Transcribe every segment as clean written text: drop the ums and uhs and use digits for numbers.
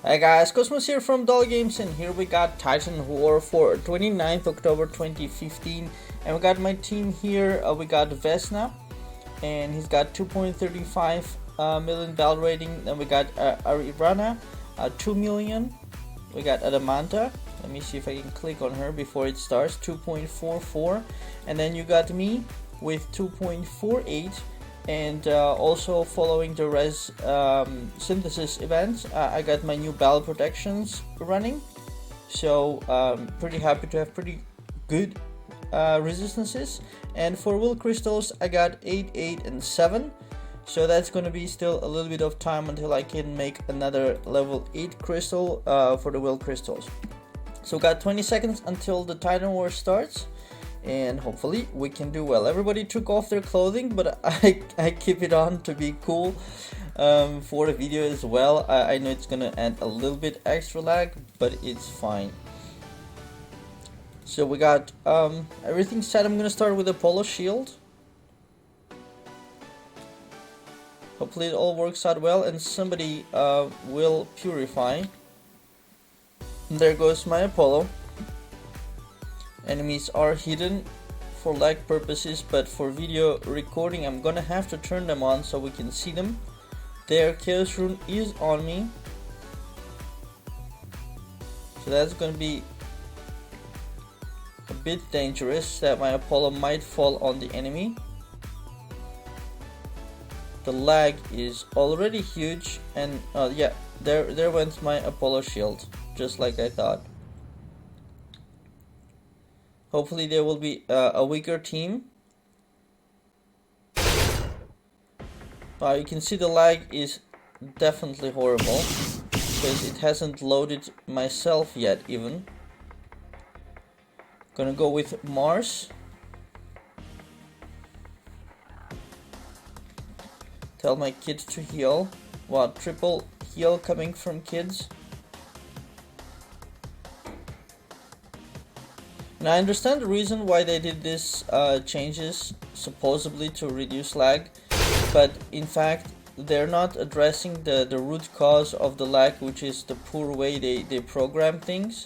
Hi guys, Cosmos here from Doll Games, and here we got Titan War for 29th October 2015, and we got my team here. We got Vesna, and he's got 2.35 million battle rating. Then we got Arirana, 2 million. We got Adamanta. Let me see if I can click on her before it starts. 2.44, and then you got me with 2.48. And also following the res synthesis event, I got my new battle protections running, so pretty happy to have pretty good resistances. And for will crystals, I got 8, 8, and 7, so that's gonna be still a little bit of time until I can make another level 8 crystal for the will crystals. So got 20 seconds until the Titan War starts, and hopefully we can do well. Everybody took off their clothing, but I keep it on to be cool for the video as well. I know it's gonna add a little bit extra lag, but it's fine. So we got everything set. I'm gonna start with a polo shield. Hopefully it all works out well, and somebody will purify. And there goes my Apollo. Enemies are hidden for lag purposes, but for video recording I'm gonna have to turn them on so we can see them. Their Chaos Rune is on me, so that's gonna be a bit dangerous, that my Apollo might fall on the enemy. The lag is already huge, and yeah, there went my Apollo shield, just like I thought. Hopefully there will be a weaker team. You can see the lag is definitely horrible, because it hasn't loaded myself yet even. Gonna go with Mars. Tell my kids to heal. Wow, triple heal coming from kids. Now I understand the reason why they did this changes, supposedly to reduce lag, but in fact they're not addressing the root cause of the lag, which is the poor way they program things.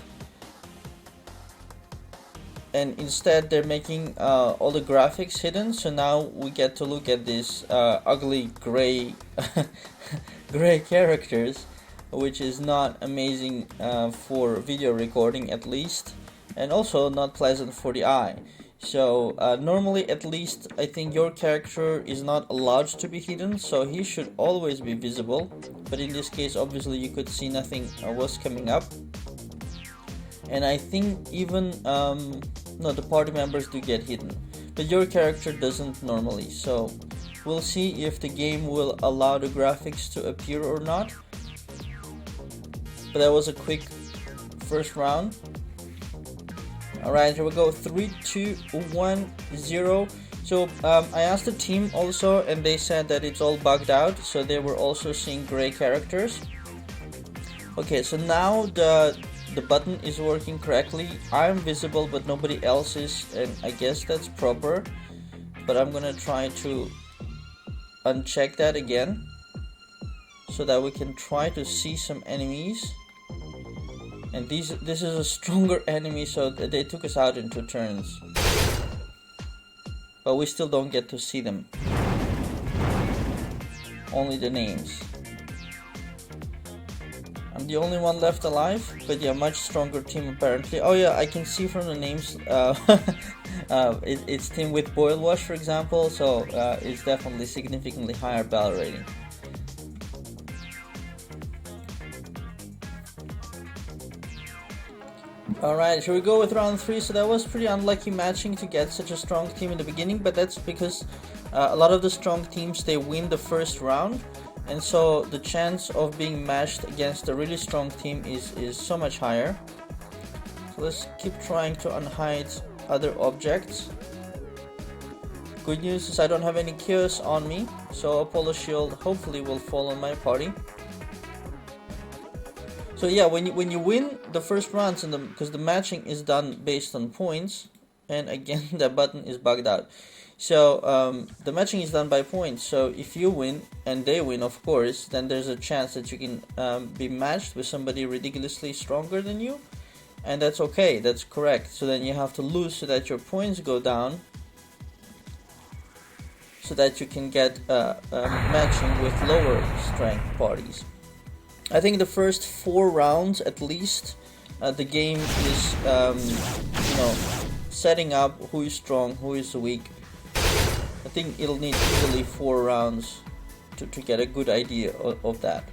And instead they're making all the graphics hidden, so now we get to look at these ugly gray gray characters, which is not amazing for video recording at least, and also not pleasant for the eye. So normally, at least I think your character is not allowed to be hidden, so he should always be visible, but in this case obviously you could see nothing was coming up. And I think even no, the party members do get hidden, but your character doesn't normally, so we'll see if the game will allow the graphics to appear or not. But that was a quick first round. Alright, here we go. 3, 2, 1, 0. So I asked the team also, and they said that it's all bugged out, so they were also seeing gray characters. Okay, so now the button is working correctly. I'm visible but nobody else is, and I guess that's proper, but I'm gonna try to uncheck that again so that we can try to see some enemies. And this is a stronger enemy, so they took us out into turns, but we still don't get to see them, only the names. I'm the only one left alive, but yeah, much stronger team apparently. Oh yeah, I can see from the names it's team with Boil Wash, for example, so it's definitely significantly higher battle rating. Alright, here we go with round 3. So that was pretty unlucky matching to get such a strong team in the beginning, but that's because a lot of the strong teams, they win the first round, and so the chance of being matched against a really strong team is so much higher. So let's keep trying to unhide other objects. Good news is I don't have any chaos on me, so Apollo shield hopefully will fall on my party. So yeah, when you win the first rounds, because the matching is done based on points, and again the button is bugged out. So the matching is done by points. So if you win and they win, of course, then there's a chance that you can be matched with somebody ridiculously stronger than you, and that's okay, that's correct. So then you have to lose so that your points go down, so that you can get matching with lower strength parties. I think the first 4 rounds at least, the game is setting up who is strong, who is weak. I think it'll need easily 4 rounds to get a good idea of that.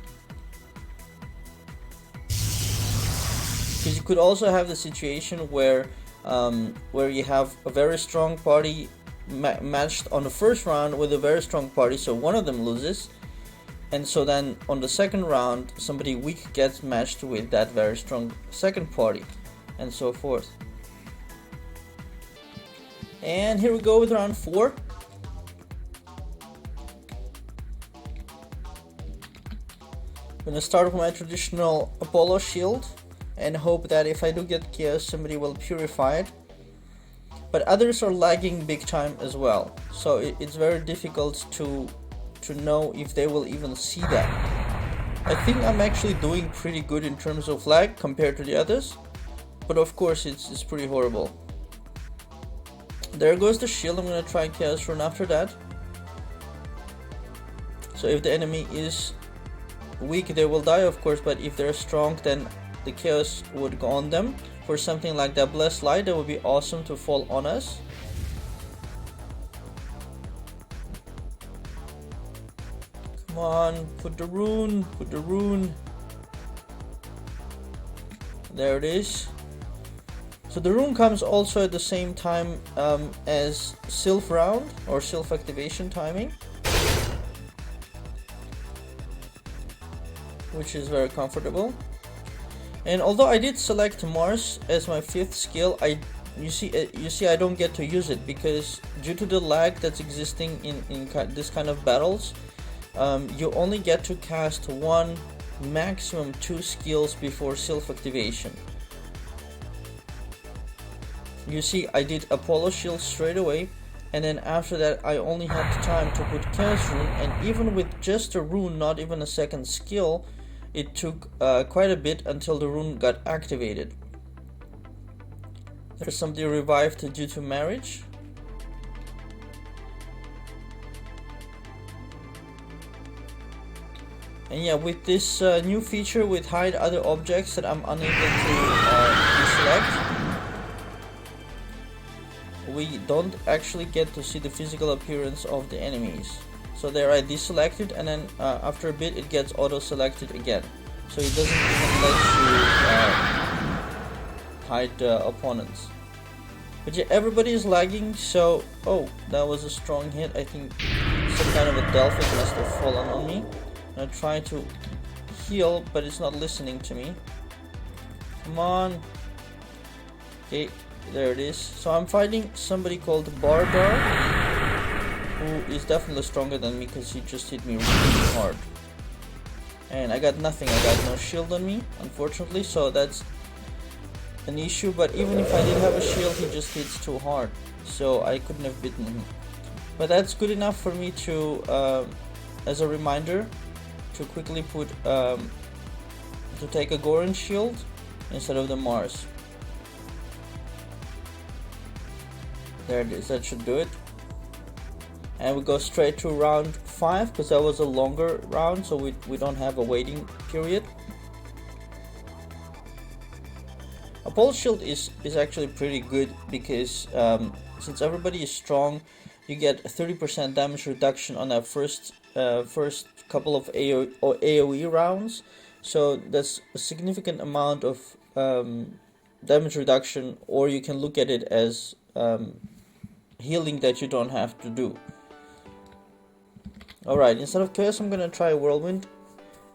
Because you could also have the situation where you have a very strong party matched on the first round with a very strong party, so one of them loses, and so then on the second round somebody weak gets matched with that very strong second party, and so forth. And here we go with round 4. I'm gonna start with my traditional Apollo shield and hope that if I do get chaos, somebody will purify it. But others are lagging big time as well, so it's very difficult to know if they will even see that. I think I'm actually doing pretty good in terms of lag compared to the others, but of course it's pretty horrible. There goes the shield. I'm gonna try chaos rune after that. So if the enemy is weak, they will die, of course, but if they're strong, then the chaos would go on them. For something like that blessed light, that would be awesome to fall on us. Come on, put the rune, put the rune. There it is. So the rune comes also at the same time as Sylph round or Sylph activation timing, which is very comfortable. And although I did select Mars as my 5th skill, you see I don't get to use it because due to the lag that's existing in this kind of battles, you only get to cast 1, maximum 2 skills before Sylph activation. You see, I did Apollo shield straight away, and then after that I only had time to put chaos rune, and even with just a rune, not even a second skill, it took quite a bit until the rune got activated. There's somebody revived due to marriage. And yeah, with this new feature with hide other objects that I'm unable to deselect, we don't actually get to see the physical appearance of the enemies. So there I deselected, and then after a bit it gets auto-selected again. So it doesn't even let you hide the opponents. But yeah, everybody is lagging, so... Oh, that was a strong hit. I think some kind of a Delphic must have fallen on me. And I try to heal, but it's not listening to me. Come on. Okay, there it is. So I'm fighting somebody called Bardar, who is definitely stronger than me because he just hit me really hard. And I got nothing, I got no shield on me, unfortunately, so that's an issue. But even if I did have a shield, he just hits too hard, so I couldn't have beaten him. But that's good enough for me to, as a reminder, to quickly put, to take a Goran shield instead of the Mars. There it is, that should do it. And we go straight to round 5 because that was a longer round, so we don't have a waiting period. Apollo shield is actually pretty good because since everybody is strong, you get 30% damage reduction on that first couple of AoE rounds. So that's a significant amount of damage reduction, or you can look at it as healing that you don't have to do. Alright, instead of chaos, I'm gonna try whirlwind.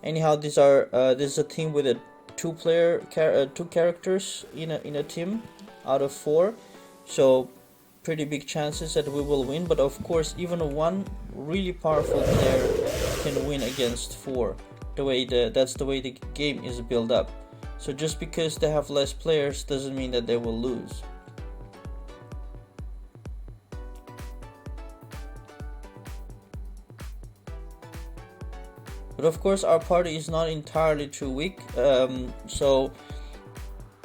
Anyhow, this is a team with a two characters in a team out of 4, so pretty big chances that we will win. But of course, even one really powerful player can win against 4. That's the way the game is built up. So just because they have less players doesn't mean that they will lose. But of course our party is not entirely too weak, so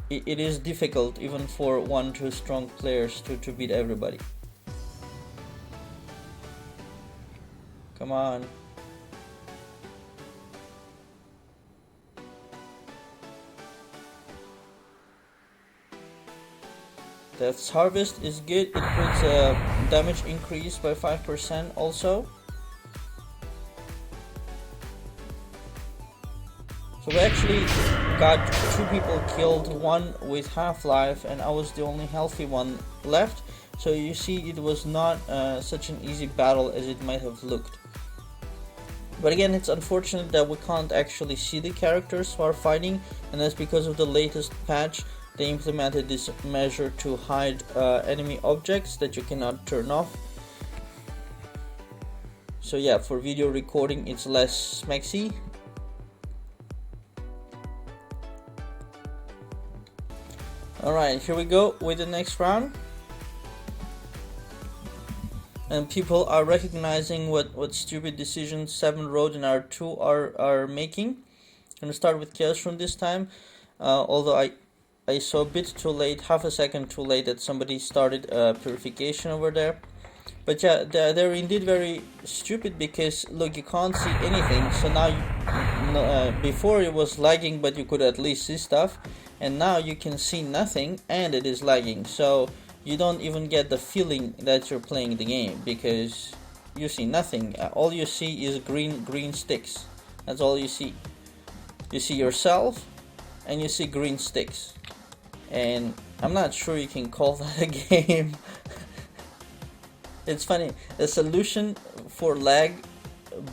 it is difficult even for 1-2 strong players to beat everybody. Come on. Death's Harvest is good. It puts a damage increase by 5% also. So we actually got 2 people killed, one with half-life, and I was the only healthy one left. So you see, it was not such an easy battle as it might have looked. But again, it's unfortunate that we can't actually see the characters who are fighting, and that's because of the latest patch. They implemented this measure to hide enemy objects that you cannot turn off. So yeah, for video recording it's less smexy. Alright, here we go with the next round. And people are recognizing what stupid decisions 7 Road and R2 are making. I'm gonna start with Chaos Room this time, although I saw a bit too late, half a second too late, that somebody started purification over there. But yeah, they're indeed very stupid, because look, you can't see anything. So now before it was lagging, but you could at least see stuff, and now you can see nothing and it is lagging. So you don't even get the feeling that you're playing the game, because you see nothing. All you see is green sticks. That's all you see. You see yourself and you see green sticks. And I'm not sure you can call that a game. It's funny, the solution for lag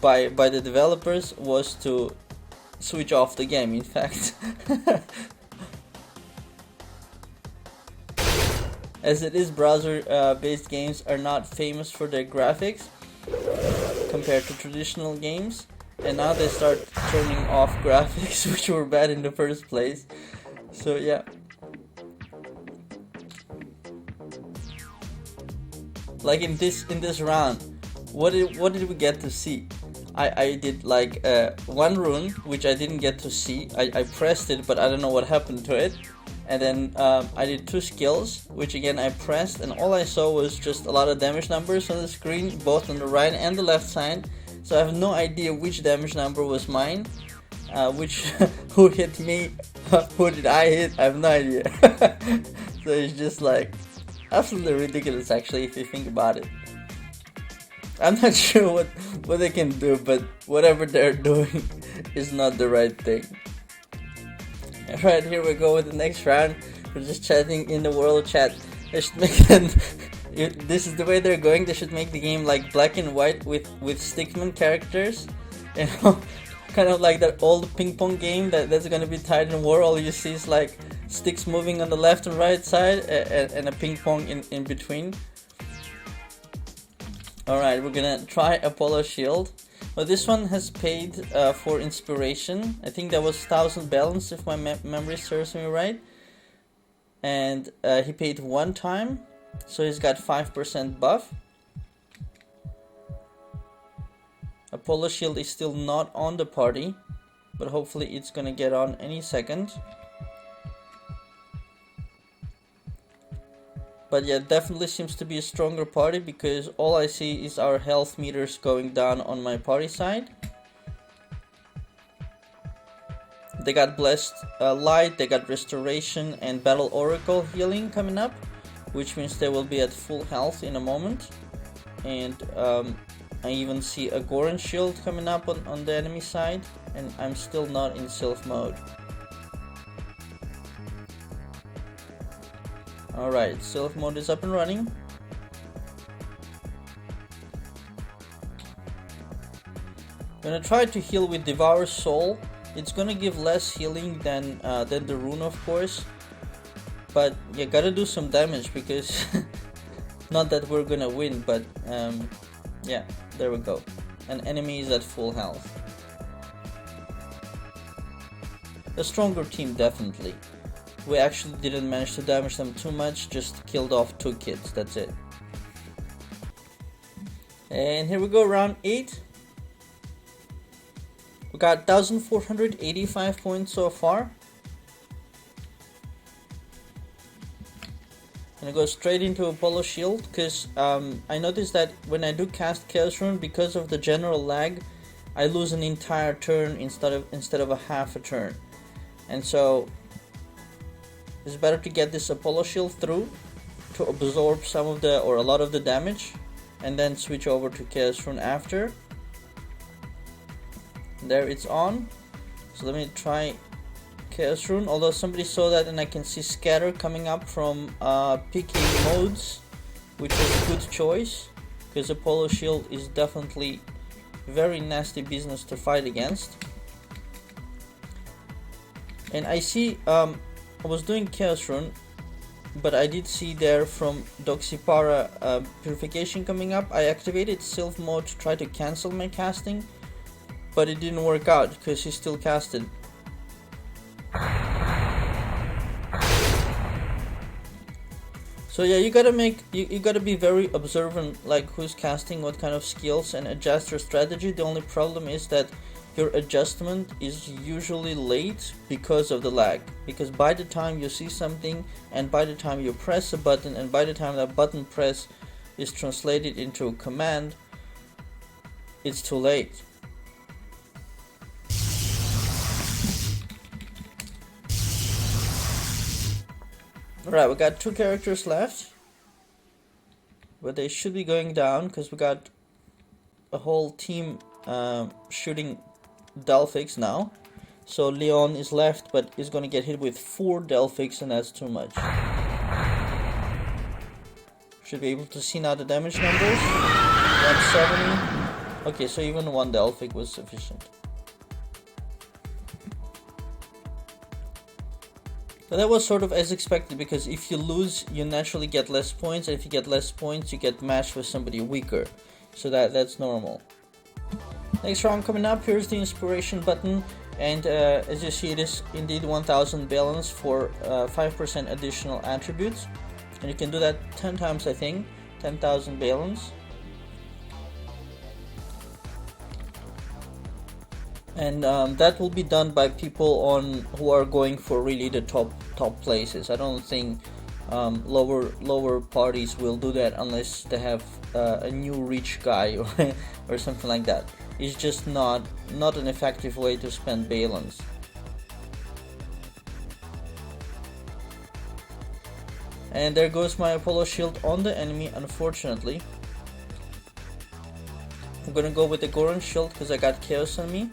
by the developers was to switch off the game, in fact. As it is, browser based games are not famous for their graphics compared to traditional games, and now they start turning off graphics which were bad in the first place. So yeah. Like in this round, what did we get to see? I did like one rune which I didn't get to see. I pressed it, but I don't know what happened to it. And then I did 2 skills, which again I pressed, and all I saw was just a lot of damage numbers on the screen, both on the right and the left side. So I have no idea which damage number was mine, who hit me, who did I hit, I have no idea. So it's just like absolutely ridiculous, actually, if you think about it. I'm not sure what they can do, but whatever they're doing is not the right thing. Alright, here we go with the next round. We're just chatting in the world chat. They should make this is the way they're going. They should make the game like black and white with stickman characters. You know, kind of like that old ping pong game that's gonna be Titan War. All you see is like sticks moving on the left and right side, and a ping pong in between. Alright, we're gonna try Apollo Shield. Well, this one has paid for inspiration. I think that was 1000 balance, if my memory serves me right. And he paid 1 time, so he's got 5% buff. Apollo Shield is still not on the party, but hopefully it's gonna get on any second. But yeah, definitely seems to be a stronger party, because all I see is our health meters going down on my party side. They got Blessed Light, they got Restoration and Battle Oracle healing coming up, which means they will be at full health in a moment. And I even see a Goran Shield coming up on the enemy side, and I'm still not in Sylph mode. Alright, Sylph mode is up and running. I'm gonna try to heal with Devour Soul. It's gonna give less healing than the rune, of course. But you gotta do some damage, because not that we're gonna win, but yeah, there we go. An enemy is at full health. A stronger team, definitely. We actually didn't manage to damage them too much, just killed off 2 kids, that's it. And here we go, round 8. We got 1,485 points so far. And I go straight into Apollo Shield because I noticed that when I do cast Chaos Rune, because of the general lag, I lose an entire turn instead of a half a turn. And so it's better to get this Apollo Shield through to absorb some of the, or a lot of the damage, and then switch over to Chaos Rune after. There, it's on. So let me try Chaos Rune, although somebody saw that and I can see Scatter coming up from PK modes, which is a good choice because Apollo Shield is definitely very nasty business to fight against. And I see I was doing Chaos Rune, but I did see there from Doxipara Purification coming up. I activated Sylph mode to try to cancel my casting, but it didn't work out because he still casted. So yeah, you gotta be very observant, like who's casting what kind of skills, and adjust your strategy. The only problem is that your adjustment is usually late because of the lag. Because by the time you see something, and by the time you press a button, and by the time that button press is translated into a command, it's too late. Alright, we got 2 characters left, but they should be going down because we got a whole team shooting Delphix now. So Leon is left, but is going to get hit with 4 Delphix, and that's too much. Should be able to see now the damage numbers. 170. Okay, so even 1 Delphix was sufficient. But that was sort of as expected, because if you lose, you naturally get less points, and if you get less points, you get matched with somebody weaker. So that's normal. Next round coming up, here's the inspiration button, and as you see, it is indeed 1000 balance for 5% additional attributes, and you can do that 10 times, I think, 10,000 balance. And that will be done by people who are going for really the top places. I don't think lower parties will do that unless they have a new rich guy or something like that. It's just not an effective way to spend balance. And there goes my Apollo Shield on the enemy, unfortunately. I'm gonna go with the Goron Shield because I got Chaos on me.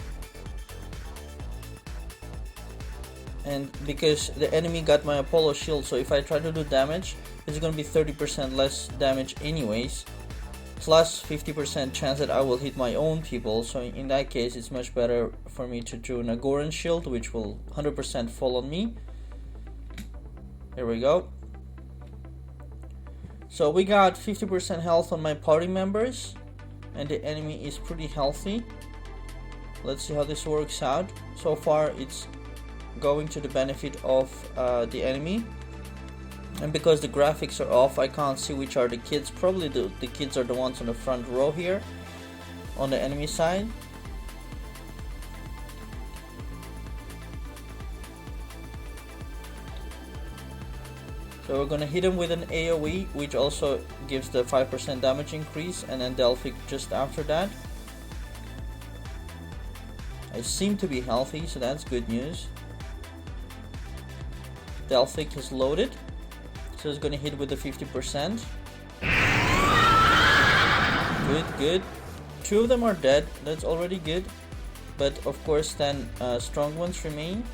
And because the enemy got my Apollo Shield, so if I try to do damage, it's going to be 30% less damage anyways, plus 50% chance that I will hit my own people. So in that case, it's much better for me to do a Goron Shield, which will 100% fall on me. Here we go. So we got 50% health on my party members, and the enemy is pretty healthy. Let's see how this works out. So far, it's going to the benefit of the enemy, and because the graphics are off, I can't see which are the kids. Probably the kids are the ones on the front row here on the enemy side. So we're gonna hit him with an AoE, which also gives the 5% damage increase, and then Delphic just after that. I seem to be healthy, so that's good news. Delphic is loaded, so it's going to hit with the 50%. Good. 2 of them are dead, that's already good. But of course then strong ones remain.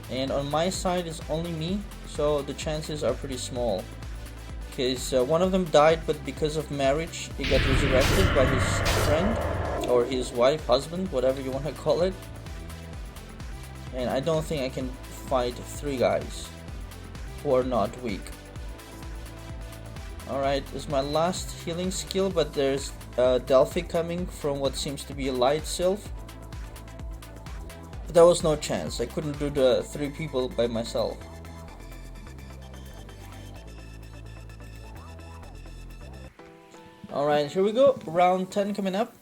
And on my side is only me, so the chances are pretty small. Because one of them died, but because of marriage, he got resurrected by his friend, or his wife, husband, whatever you want to call it. And I don't think I can fight 3 guys who are not weak. Alright, this is my last healing skill, but there's Delphic coming from what seems to be a light Sylph. But there was no chance, I couldn't do the 3 people by myself. Alright, here we go, round 10 coming up.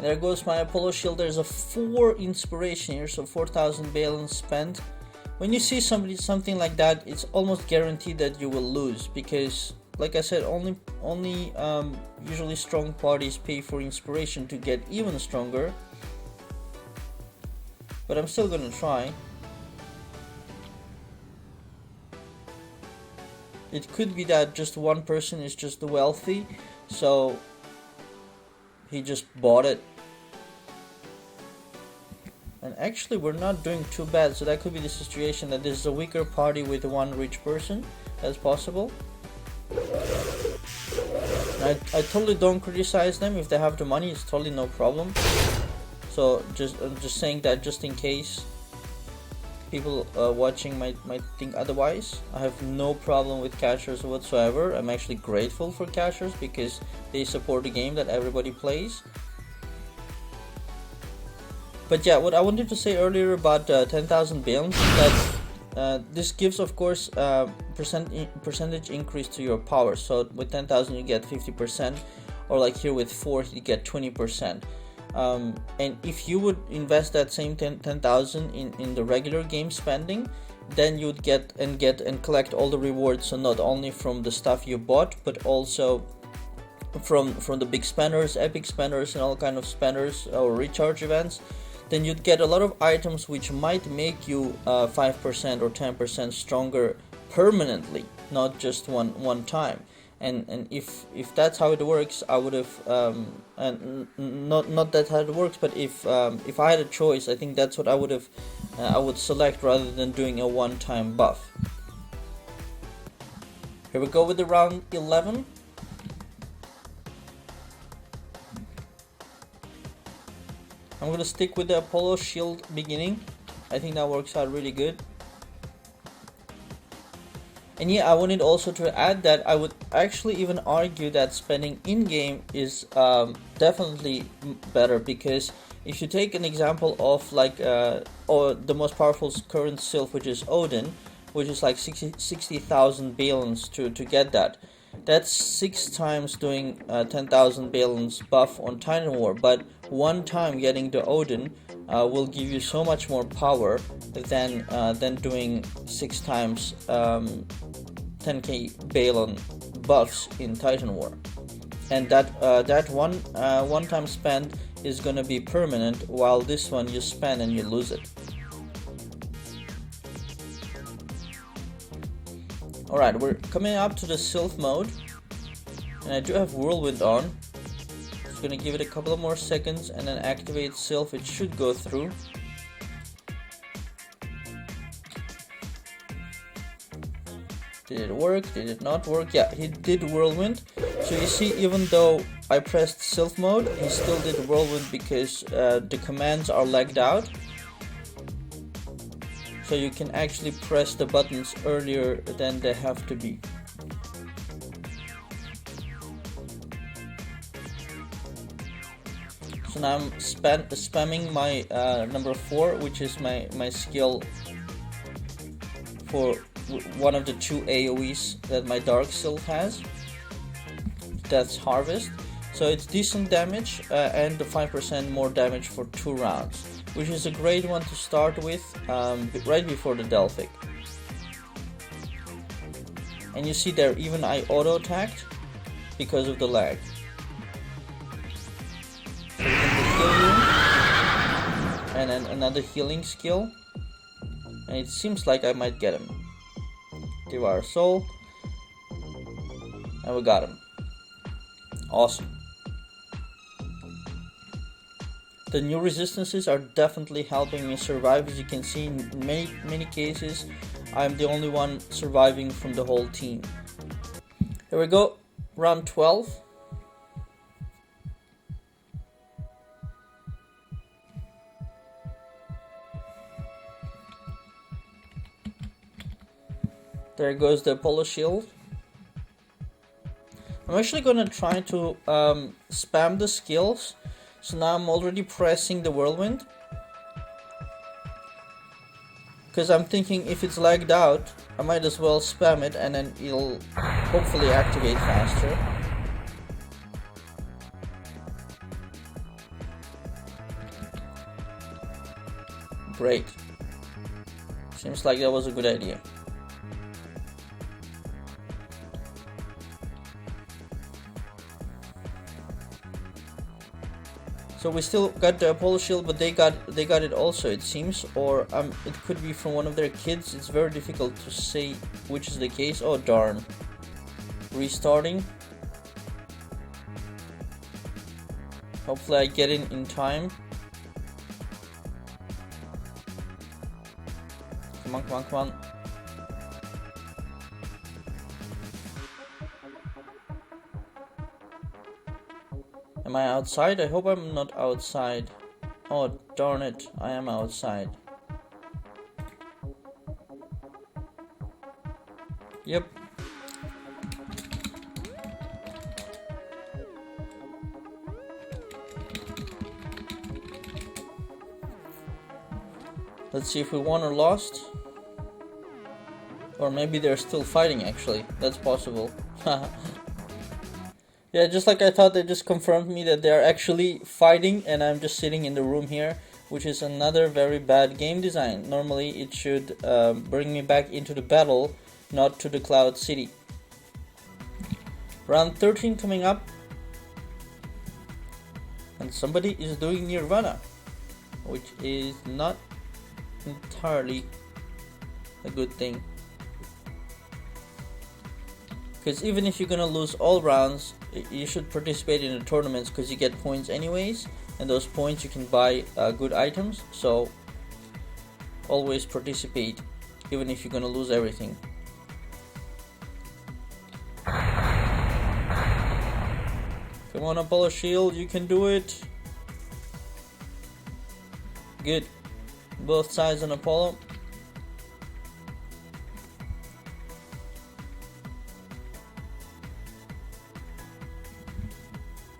There goes my Apollo shield. There's a 4 inspiration here, so 4,000 balance spent. When you see something like that, it's almost guaranteed that you will lose, because like I said, only usually strong parties pay for inspiration to get even stronger. But I'm still gonna try. It could be that just one person is just wealthy, so he just bought it. And actually we're not doing too bad, so that could be the situation that there's a weaker party with one rich person. That's possible. I totally don't criticize them. If they have the money, it's totally no problem. So I'm just saying that just in case people watching might think otherwise. I have no problem with cashers whatsoever. I'm actually grateful for cashers because they support the game that everybody plays. But yeah, what I wanted to say earlier about 10,000 balance is that this gives, of course, percentage increase to your power. So with 10,000 you get 50%, or like here with 4 you get 20%. And if you would invest that same 10,000 in the regular game spending, then you'd get and collect all the rewards. So not only from the stuff you bought, but also from the big spenders, epic spenders, and all kind of spenders or recharge events. Then you'd get a lot of items which might make you 5% or 10% stronger permanently, not just one time. And if that's how it works, I would have and not that's how it works, but if I had a choice, I think that's what I would select rather than doing a one-time buff. Here we go with the round 11. I'm gonna stick with the Apollo shield beginning. I think that works out really good. And yeah, I wanted also to add that I would actually even argue that spending in-game is definitely better, because if you take an example of like or the most powerful current sylph, which is Odin, which is like 60,000 balance to get that. That's 6 times doing 10,000 balance buff on Titan War, but one time getting the Odin will give you so much more power than doing 6 times 10k balance buffs in Titan War, and that one time spend is gonna be permanent, while this one you spend and you lose it. Alright, we're coming up to the Sylph mode, and I do have Whirlwind on. Just gonna give it a couple of more seconds and then activate Sylph. It should go through. Did it work? Did it not work? Yeah, he did Whirlwind. So you see, even though I pressed Sylph mode, he still did Whirlwind because the commands are lagged out. So you can actually press the buttons earlier than they have to be. So now I'm spamming my number 4, which is my skill for one of the 2 AoEs that my Dark Sylph has. That's Harvest. So it's decent damage and the 5% more damage for 2 rounds. Which is a great one to start with right before the Delphic. And you see there, even I auto-attacked because of the lag. So we can heal you, and then another healing skill, and it seems like I might get him. Devour Soul, and we got him. Awesome. The new resistances are definitely helping me survive. As you can see, in many cases, I'm the only one surviving from the whole team. Here we go, round 12. There goes the Apollo shield. I'm actually gonna try to spam the skills. So now I'm already pressing the Whirlwind, because I'm thinking if it's lagged out, I might as well spam it and then it'll hopefully activate faster. Great. Seems like that was a good idea. So we still got the Apollo shield, but they got it also, it seems, or it could be from one of their kids. It's very difficult to say which is the case. Oh darn. Restarting. Hopefully I get in time. Come on, come on, come on. Am I outside? I hope I'm not outside. Oh darn it, I am outside. Yep. Let's see if we won or lost. Or maybe they're still fighting actually. That's possible. Yeah, just like I thought, they just confirmed me that they're actually fighting and I'm just sitting in the room here, which is another very bad game design. Normally it should bring me back into the battle, not to the Cloud City. Round 13 coming up. And somebody is doing Nirvana, which is not entirely a good thing. Because even if you're gonna lose all rounds, you should participate in the tournaments because you get points anyways, and those points you can buy good items. So always participate, even if you're gonna lose everything. Come on, Apollo Shield, you can do it. Good. Both sides on Apollo.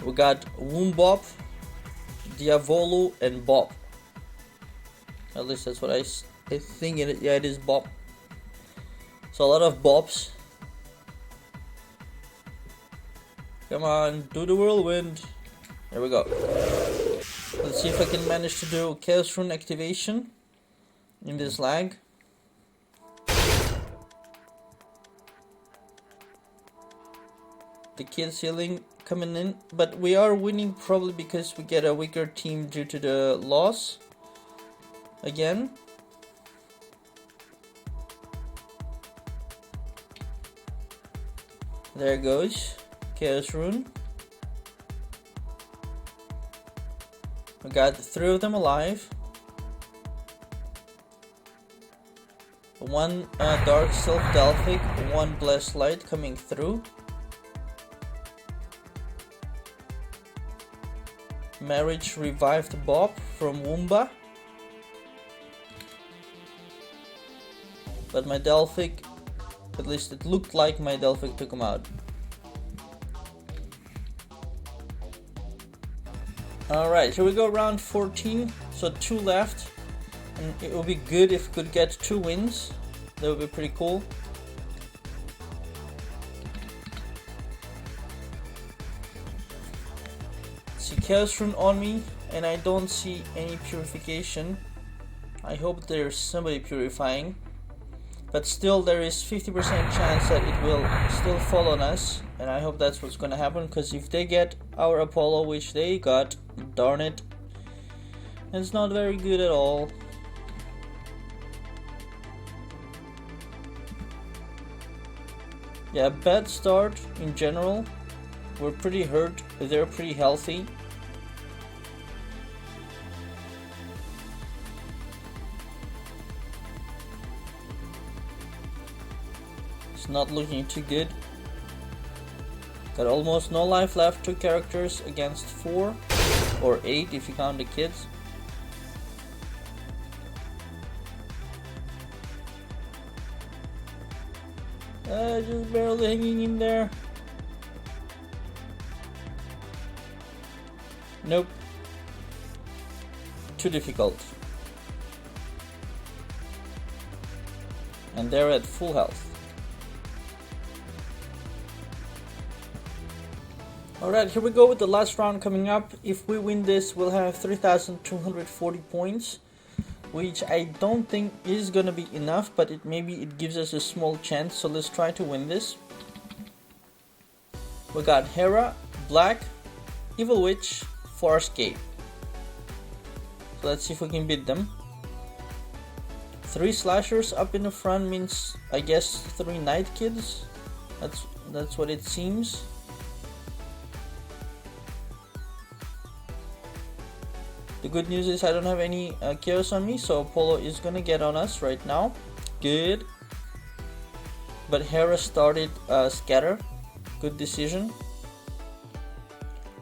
We got Woombop, Diavolo, and Bob. At least that's what I think it is. Yeah, it is Bob. So a lot of Bobs. Come on, do the whirlwind. There we go. Let's see if I can manage to do Chaos Rune activation in this lag. The kids healing coming in, but we are winning probably because we get a weaker team due to the loss again. There goes Chaos Rune. We got 3 of them alive. One Dark Sylph Delphic, one Blessed Light coming through. Marriage revived Bob from Woomba. But my Delphic, at least it looked like my Delphic took him out. Alright, here we go, round 14, so 2 left. And it would be good if we could get 2 wins. That would be pretty cool. See Chaos Rune on me, and I don't see any purification. I hope there's somebody purifying. But still, there is 50% chance that it will still fall on us. And I hope that's what's gonna happen, because if they get our Apollo, which they got, darn it, it's not very good at all. Yeah, bad start in general. We're pretty hurt, but they're pretty healthy. It's not looking too good. Got almost no life left, 2 characters against 4, or 8 if you count the kids. Just barely hanging in there. Nope. Too difficult. And they're at full health. Alright, here we go with the last round coming up. If we win this, we'll have 3,240 points. which I don't think is gonna be enough, but maybe it gives us a small chance, so let's try to win this. We got Hera, Black, Evil Witch, Farscape. So let's see if we can beat them. 3 slashers up in the front means, I guess, 3 Night Kids. That's what it seems. The good news is I don't have any chaos on me, so Apollo is gonna get on us right now. Good. But Hera started scatter. Good decision.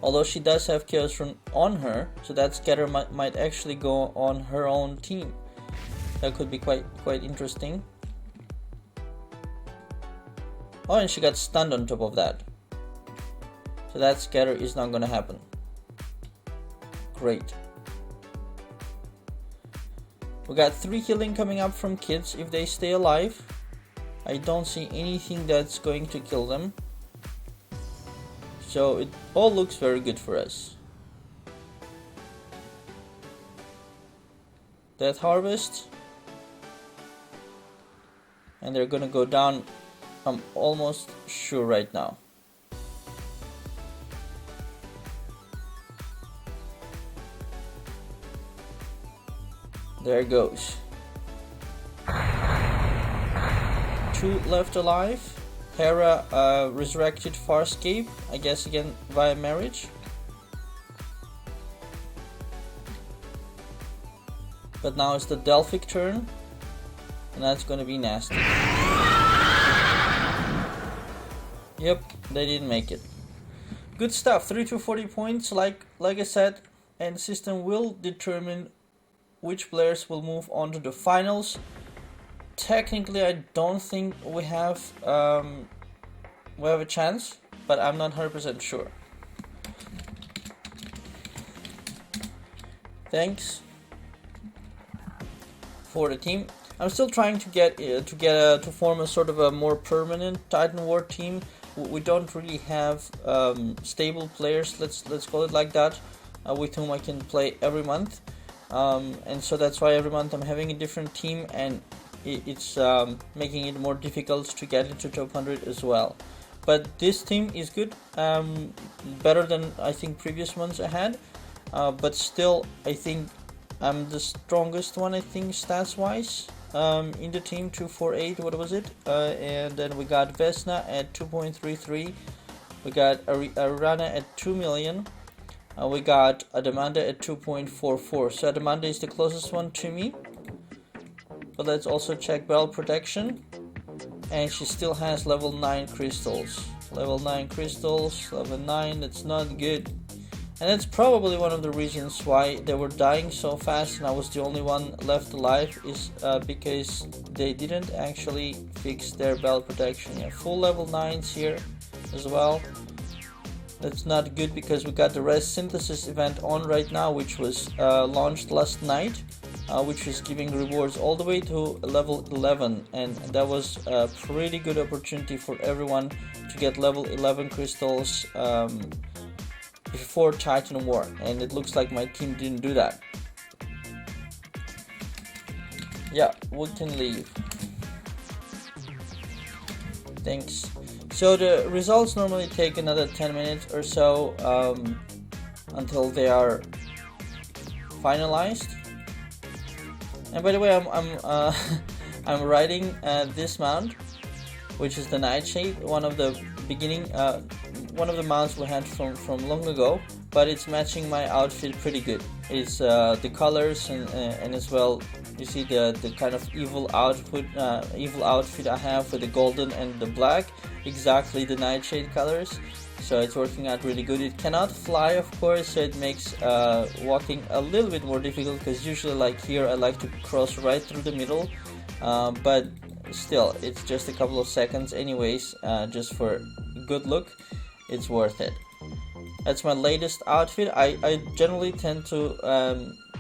Although she does have chaos rune on her, so that scatter might actually go on her own team. That could be quite interesting. Oh, and she got stunned on top of that. So that scatter is not gonna happen. Great. We got 3 healing coming up from kids if they stay alive. I don't see anything that's going to kill them. So it all looks very good for us. Death Harvest. And they're gonna go down, I'm almost sure right now. There it goes. 2 left alive. Hera resurrected Farscape, I guess again via marriage. But now it's the Delphic turn, and that's gonna be nasty. Yep, they didn't make it. Good stuff. 3 to 40 points, like I said, and system will determine which players will move on to the finals. Technically, I don't think we have a chance, but I'm not 100% sure. Thanks for the team. I'm still trying to get to form a sort of a more permanent Titan War team. We don't really have stable players. Let's call it like that, with whom I can play every month. And so that's why every month I'm having a different team, and it's making it more difficult to get into top 100 as well. But this team is good, better than I think previous ones I had, but still I think I'm the strongest one, I think, stats wise, in the team. 248, what was it? And then we got Vesna at 2.33, we got Arana at 2 million. We got Adamanda at 2.44, so Adamanda is the closest one to me. But let's also check Bell Protection, and she still has level 9 crystals. Level 9 crystals, level 9, that's not good. And that's probably one of the reasons why they were dying so fast and I was the only one left alive, is because they didn't actually fix their Bell Protection. Yeah, full level 9s here as well. That's not good because we got the Res Synthesis event on right now, which was launched last night, which was giving rewards all the way to level 11, and that was a pretty good opportunity for everyone to get level 11 crystals before Titan War, and it looks like my team didn't do that. Yeah, we can leave. Thanks. So the results normally take another 10 minutes or so until they are finalized. And by the way, I'm riding this mount, which is the Nightshade, one of the beginning, one of the mounts we had from long ago, but it's matching my outfit pretty good. It's the colors and as well, you see the kind of evil outfit I have with the golden and the black, exactly the Nightshade colors. So it's working out really good. It cannot fly, of course, so it makes walking a little bit more difficult, because usually like here I like to cross right through the middle, but still it's just a couple of seconds anyways, just for good look. It's worth it. That's my latest outfit. I generally tend to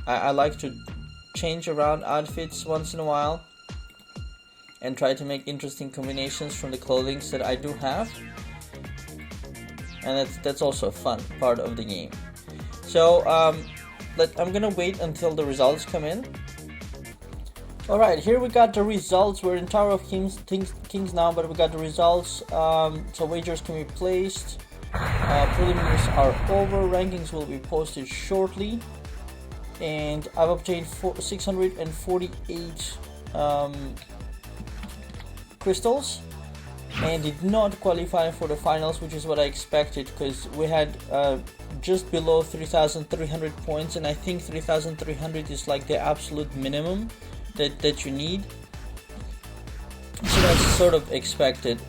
I like to change around outfits once in a while and try to make interesting combinations from the clothing that I do have, and that's also a fun part of the game. So I'm gonna wait until the results come in, Alright, here we got the results. We're in Tower of Kings now, but we got the results. So wagers can be placed. Preliminaries are over. Rankings will be posted shortly. And I've obtained 648 crystals and did not qualify for the finals, which is what I expected, because we had just below 3,300 points, and I think 3,300 is like the absolute minimum that you need, so that's sort of expected.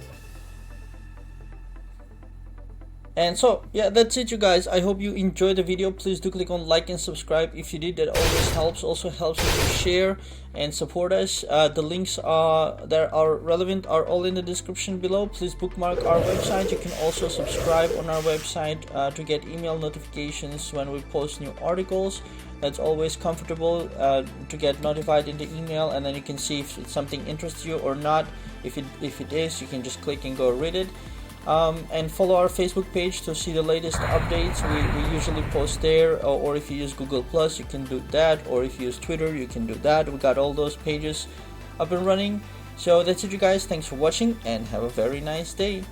And so yeah, that's it, you guys. I hope you enjoyed the video. Please do click on like and subscribe if you did. That always helps. Also helps if you share and support us. The links that are relevant are all in the description below. Please bookmark our website. You can also subscribe on our website to get email notifications when we post new articles. That's always comfortable to get notified in the email, and then you can see if something interests you or not. If it is, you can just click and go read it. And follow our Facebook page to see the latest updates. We usually post there, or if you use Google Plus, you can do that, or if you use Twitter, you can do that. We got all those pages up and running. So that's it, you guys. Thanks for watching and have a very nice day.